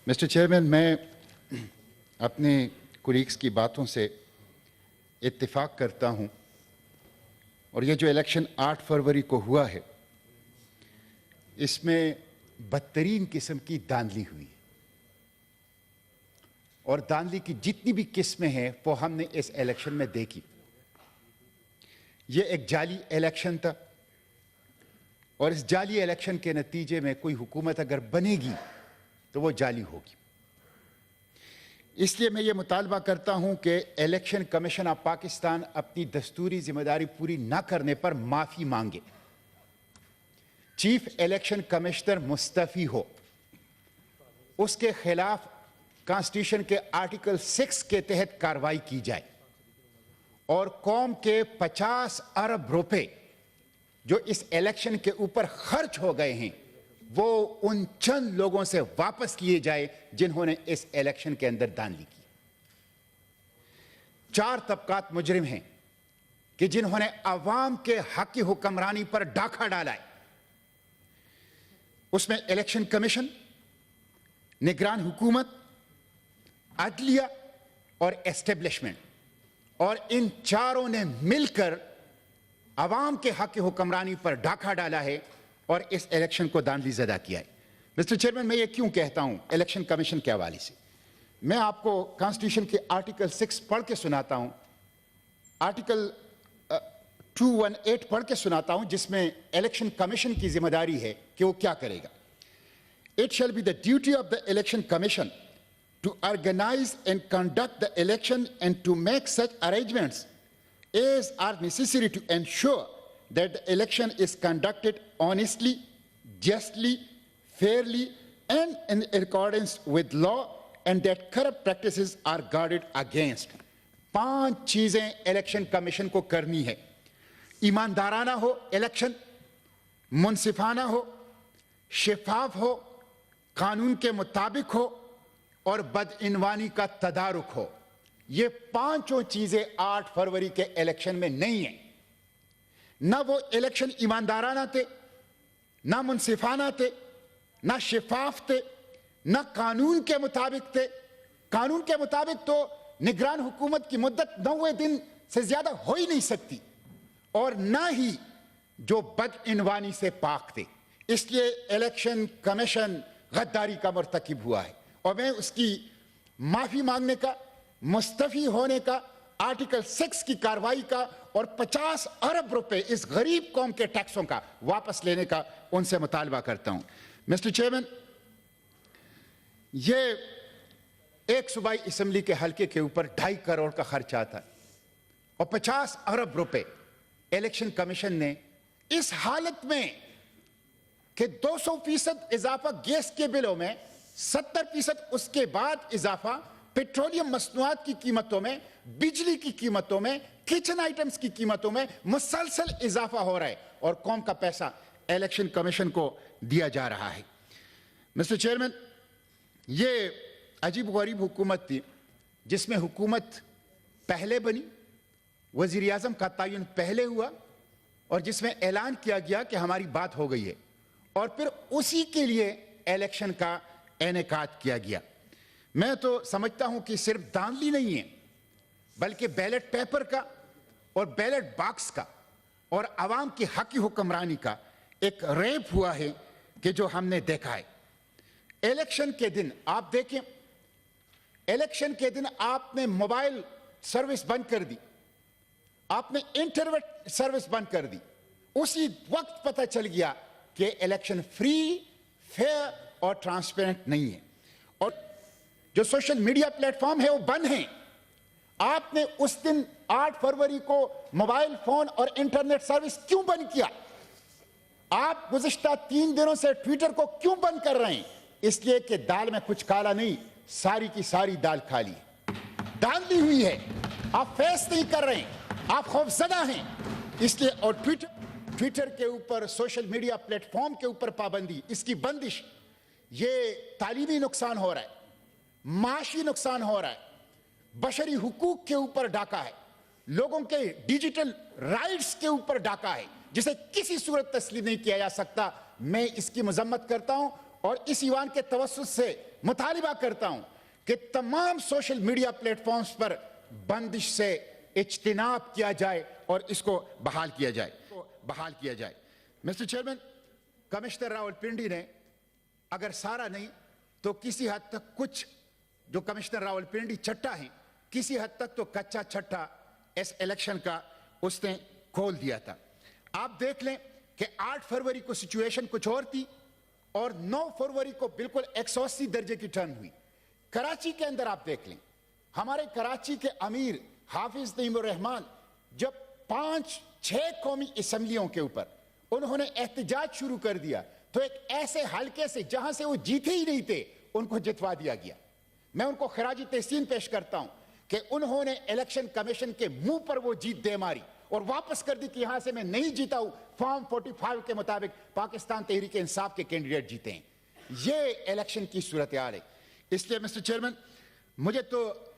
Mister chairman, میں اپنے colleagues کی باتوں سے اتفاق کرتا ہوں اور یہ جو الیکشن 8 فروری کو ہوا ہے اس میں بدترین قسم کی دھاندلی ہوئی اور دھاندلی کی جتنی بھی قسمیں ہیں وہ ہم نے اس الیکشن میں دیکھی۔ یہ ایک جعلی الیکشن تھا اور اس جعلی الیکشن کے نتیجے میں کوئی حکومت اگر بنے گی تو وہ جعلی ہوگی۔ اس لیے میں یہ مطالبہ کرتا ہوں کہ الیکشن کمیشن آف پاکستان اپنی دستوری ذمہ داری پوری نہ کرنے پر معافی مانگے، چیف الیکشن کمشنر مستعفی ہو، اس کے خلاف کانسٹیٹیوشن کے آرٹیکل 6 کے تحت کارروائی کی جائے اور قوم کے 50 ارب روپے جو اس الیکشن کے اوپر خرچ ہو گئے ہیں وہ ان چند لوگوں سے واپس کیے جائے جنہوں نے اس الیکشن کے اندر دھاندلی کی۔ 4 طبقات مجرم ہیں کہ جنہوں نے عوام کے حق کی حکمرانی پر ڈاکہ ڈالا ہے۔ اس میں الیکشن کمیشن، نگران حکومت، عدلیہ اور اسٹیبلشمنٹ، اور ان چاروں نے مل کر عوام کے حق کی حکمرانی پر ڈاکہ ڈالا ہے اور اس الیکشن کو دھاندلی زدہ کیا ہے۔ مسٹر چیئرمین، میں یہ کیوں کہتا ہوں الیکشن کمیشن کے حوالے سے؟ میں آپ کو کانسٹیٹیوشن کے آرٹیکل 6 پڑھ کے سناتا ہوں، آرٹیکل 218 پڑھ کے سناتا ہوں، جس میں الیکشن کمیشن کی ذمہ داری ہے کہ وہ کیا کرے گا۔ It shall be the duty of the election commission to organize and conduct the election and to make such arrangements as are necessary to ensure that the election is conducted honestly, justly, fairly, and in accordance with law, and that corrupt practices are guarded against. 5 چیزیں election commission کو کرنی ہے۔ ایماندارانہ ہو election, منصفانہ ہو، شفاف ہو، قانون کے مطابق ہو اور بدعنوانی کا تدارک ہو۔ یہ 5 چیزیں 8 فروری کے الیکشن میں نہیں ہیں۔ نہ وہ الیکشن ایماندارانہ تھے، نہ منصفانہ تھے، نہ شفاف تھے، نہ قانون کے مطابق تھے۔ قانون کے مطابق تو نگران حکومت کی مدت 90 دن سے زیادہ ہو ہی نہیں سکتی، اور نہ ہی جو بدعنوانی سے پاک تھے۔ اس لیے الیکشن کمیشن غداری کا مرتکب ہوا ہے اور میں اس کی معافی مانگنے کا، مستعفی ہونے کا، آرٹیکل 6 کی کارروائی کا اور 50 ارب روپے اس غریب قوم کے ٹیکسوں کا واپس لینے کا ان سے مطالبہ کرتا ہوں۔ مسٹر چیئرمین، یہ ایک صوبائی اسمبلی کے حلقے کے اوپر 2.5 کروڑ کا خرچ آتا ہے اور 50 ارب روپے الیکشن کمیشن نے اس حالت میں کہ 200% اضافہ گیس کے بلوں میں، 70% اس کے بعد اضافہ پیٹرولیم مصنوعات کی قیمتوں میں، بجلی کی قیمتوں میں، کچن آئٹمز کی قیمتوں میں مسلسل اضافہ ہو رہا ہے اور قوم کا پیسہ الیکشن کمیشن کو دیا جا رہا ہے۔ مسٹر چیئرمین، یہ عجیب غریب حکومت تھی جس میں حکومت پہلے بنی، وزیر اعظم کا تعین پہلے ہوا اور جس میں اعلان کیا گیا کہ ہماری بات ہو گئی ہے، اور پھر اسی کے لیے الیکشن کا انعقاد کیا گیا۔ میں تو سمجھتا ہوں کہ صرف دھاندلی نہیں ہے بلکہ بیلٹ پیپر کا اور بیلٹ باکس کا اور عوام کی حق کی حکمرانی کا ایک ریپ ہوا ہے کہ جو ہم نے دیکھا ہے۔ الیکشن کے دن آپ دیکھیں، الیکشن کے دن آپ نے موبائل سروس بند کر دی، آپ نے انٹرنیٹ سروس بند کر دی، اسی وقت پتہ چل گیا کہ الیکشن فری، فیئر اور ٹرانسپیرنٹ نہیں ہے، اور جو سوشل میڈیا پلیٹ فارم ہے وہ بند ہیں۔ آپ نے اس دن 8 فروری کو موبائل فون اور انٹرنیٹ سروس کیوں بند کیا؟ آپ گزشتہ 3 دنوں سے ٹویٹر کو کیوں بند کر رہے ہیں؟ اس لیے کہ دال میں کچھ کالا نہیں، ساری کی ساری دال کھالی ہے، دھاندلی ہوئی ہے، آپ فیس نہیں کر رہے ہیں، آپ خوفزدہ ہیں۔ اس لیے اور ٹویٹر کے اوپر، سوشل میڈیا پلیٹ فارم کے اوپر پابندی، اس کی بندش، یہ تعلیمی نقصان ہو رہا ہے، معاشی نقصان ہو رہا ہے، بشری حقوق کے اوپر ڈاکہ ہے، لوگوں کے ڈیجیٹل رائٹس کے اوپر ڈاکہ ہے، جسے کسی صورت تسلیم نہیں کیا جا سکتا۔ میں اس کی مذمت کرتا ہوں اور اس ایوان کے توسط سے मुतालिबा करता हूं कि तमाम सोशल मीडिया प्लेटफॉर्म्स पर बंदिश से इज्तिनाब किया जाए और इसको बहाल किया जाए। मिस्टर चेयरमैन, कमिश्नर रावलपिंडी ने अगर सारा नहीं तो किसी हद तक कुछ जो कमिश्नर रावलपिंडी चट्टा है, किसी हद तक तो कच्चा छट्टा इस इलेक्शन का उसने खोल दिया था। आप देख लें कि 8 फरवरी को सिचुएशन कुछ और थी और 9 फरवरी को बिल्कुल 180 दर्जे की टर्न हुई। कराची के अंदर आप देख लें, हमारे कराची के अमीर हाफिज नईमुर रहमान जब 5-6 कौमी असम्बलियों के ऊपर उन्होंने एहतजाज शुरू कर दिया तो एक ऐसे हलके से जहां से वो जीते ही नहीं थे उनको जितवा दिया गया। मैं उनको खराजी तहसीन पेश करता हूं कि उन्होंने इलेक्शन कमीशन के मुंह पर वो जीत दे मारी और वापस कर दी कि यहां से मैं नहीं जीता हूं, फॉर्म 45 के मुताबिक पाकिस्तान तहरीक इंसाफ के कैंडिडेट जीते हैं। ये इलेक्शन की सूरत हाल है। इसलिए मिस्टर चेयरमैन, मुझे तो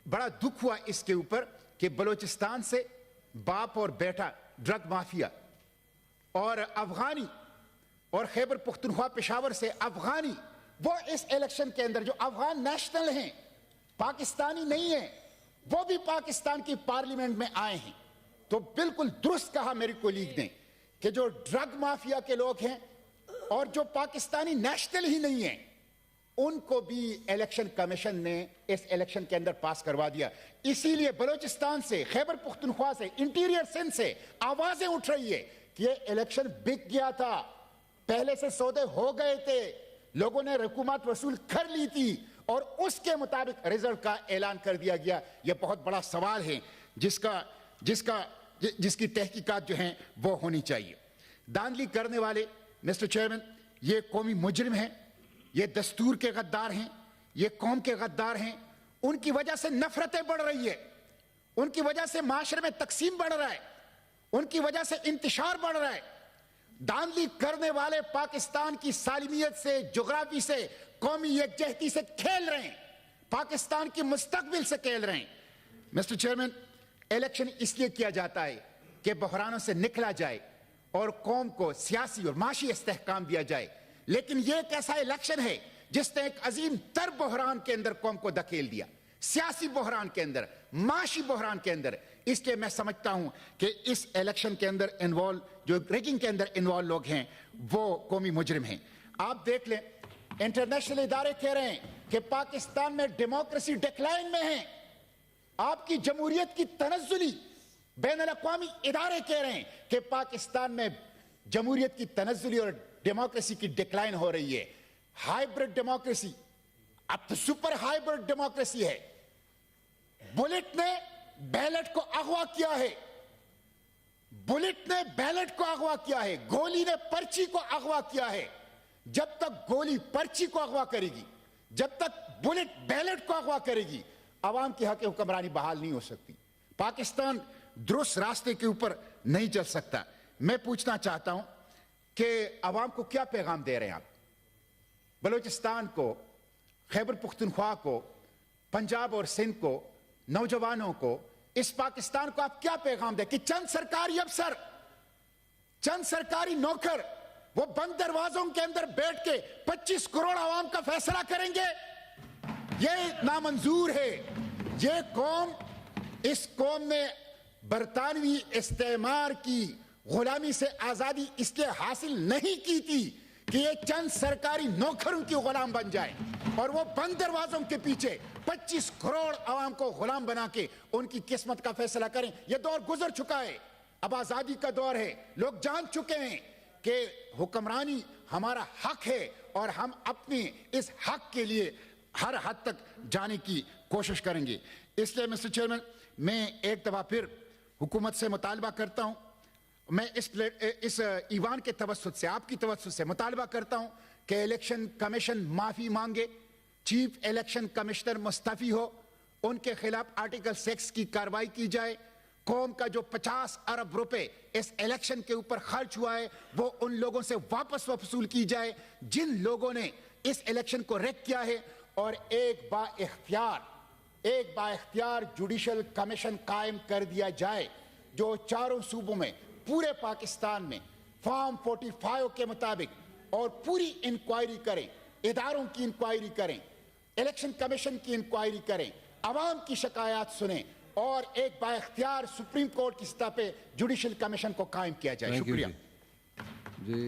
बड़ा दुख हुआ इसके ऊपर कि बलूचिस्तान से बाप और बेटा ड्रग माफिया और अफगानी और खैबर पुख्तनख्वा पेशावर से अफगानी, वो इस इलेक्शन के अंदर जो अफगान नेशनल हैं, पाकिस्तानी नहीं है, वो भी पाकिस्तान की पार्लियामेंट में आए हैं। तो बिल्कुल दुरुस्त कहा मेरे कोलीग ने कि जो ड्रग माफिया के लोग हैं और जो पाकिस्तानी नेशनल ही नहीं है, उनको भी इलेक्शन कमीशन ने इस इलेक्शन के अंदर पास करवा दिया। इसीलिए बलूचिस्तान से, खैबर पुख्तनख्वा से, इंटीरियर सिंध से आवाजें उठ रही है कि ये इलेक्शन बिक गया था, पहले से सौदे हो गए थे, लोगों ने रकूमत वसूल कर ली थी और उसके मुताबिक रिजल्ट का ऐलान कर दिया गया। यह बहुत बड़ा सवाल है जिसकी तहकीकात जो हैं वो होनी चाहिए। धांधली करने वाले मिस्टर चेयरमैन, ये कौमी मुजरिम हैं, ये दस्तूर के गद्दार हैं, ये कौम के गद्दार हैं। उनकी वजह से नफरतें बढ़ रही है, उनकी वजह से माशरे में तकसीम बढ़ रहा है, उनकी वजह से इंतशार बढ़ रहा है। धांधली करने वाले पाकिस्तान की सालिमियत से, जोग्राफी से, कौमी यकजहती से खेल रहे हैं, पाकिस्तान की मुस्तकबिल से खेल रहे हैं। मिस्टर चेयरमैन, इलेक्शन इसलिए किया जाता है कि बहरानों से निकला जाए और कौम को सियासी और माशी इस्तेहकाम दिया जाए। लेकिन यह एक ऐसा इलेक्शन है जिसने एक अजीम तर बहरान के अंदर कौम को धकेल दिया, सियासी बहरान के अंदर, माशी बहरान के अंदर। इसलिए मैं समझता हूं कि इस इलेक्शन के अंदर इन्वॉल्व, जो रैगिंग के अंदर इन्वॉल्व लोग हैं, वो कौमी मुजरिम हैं। आप देख लें, इंटरनेशनल इदारे कह रहे हैं कि पाकिस्तान में डेमोक्रेसी डिक्लाइन में है। आपकी जमहूरियत की तनज़्ज़ुली बैनुल-अक़वामी इदारे कह रहे हैं कि पाकिस्तान में जमहूरियत की तनज़्ज़ुली और डेमोक्रेसी की डिक्लाइन हो रही है। हाइब्रिड डेमोक्रेसी, अब तो सुपर हाइब्रिड डेमोक्रेसी है। बुलेट ने बैलेट को अगवा किया है, बुलेट ने बैलेट को अगवा किया है, गोली ने पर्ची को अगवा किया है। जब तक गोली पर्ची को अगवा करेगी, जब तक बुलेट बैलेट को अगवा करेगी, आवाम की हक हुक्मरानी बहाल नहीं हो सकती। पाकिस्तान दुरुस्त रास्ते के ऊपर नहीं चल सकता। मैं पूछना चाहता हूं कि आवाम को क्या पैगाम दे रहे हैं आप? बलूचिस्तान को, खैबर पुख्तनख्वा को, पंजाब और सिंध को, नौजवानों को, इस पाकिस्तान को आप क्या पैगाम दें कि चंद सरकारी अफसर, चंद सरकारी नौकर वो बंद दरवाजों के अंदर बैठ के 25 करोड़ आवाम का फैसला करेंगे? ये नामंजूर है। ये कौम, इस कौम ने बरतानवी इस्तेमार की गुलामी से आजादी इसलिए हासिल नहीं की थी कि ये चंद सरकारी नौकरों की गुलाम बन जाए और वो बंद दरवाजों के पीछे 25 करोड़ आवाम को गुलाम बना के उनकी किस्मत का फैसला करें। ये दौर गुजर चुका है, अब आजादी का दौर है। लोग जान चुके हैं कि हुक्मरानी हमारा हक है और हम अपने इस हक के लिए हर हद तक जाने की कोशिश करेंगे। इसलिए मिस्टर चेयरमैन, मैं एक दफा फिर हुकूमत से मुतालबा करता हूं, मैं इस ईवान के तवस्सुत से, आपकी तवस्सुत से मुतालबा करता हूं कि इलेक्शन कमीशन माफी मांगे, चीफ इलेक्शन कमिश्नर मुस्तफी हो, उनके खिलाफ आर्टिकल 6 की कार्रवाई की जाए। कौम का जो 50 अरब रुपए इस इलेक्शन के ऊपर खर्च हुआ है वो उन लोगों से वापस वसूल की जाए जिन लोगों ने इस इलेक्शन को रेक किया है, और एक बाइख्तियार जुडिशल कमीशन कायम कर दिया जाए जो चारों सूबों में, पूरे पाकिस्तान में फॉर्म 45 के मुताबिक और पूरी इंक्वायरी करें, इदारों की इंक्वायरी करें, इलेक्शन कमीशन की इंक्वायरी करें, आवाम की शिकायत सुनें और एक बाइख्तियार सुप्रीम कोर्ट की सतह पे जुडिशल कमीशन को कायम किया जाए। Thank you, शुक्रिया। जी।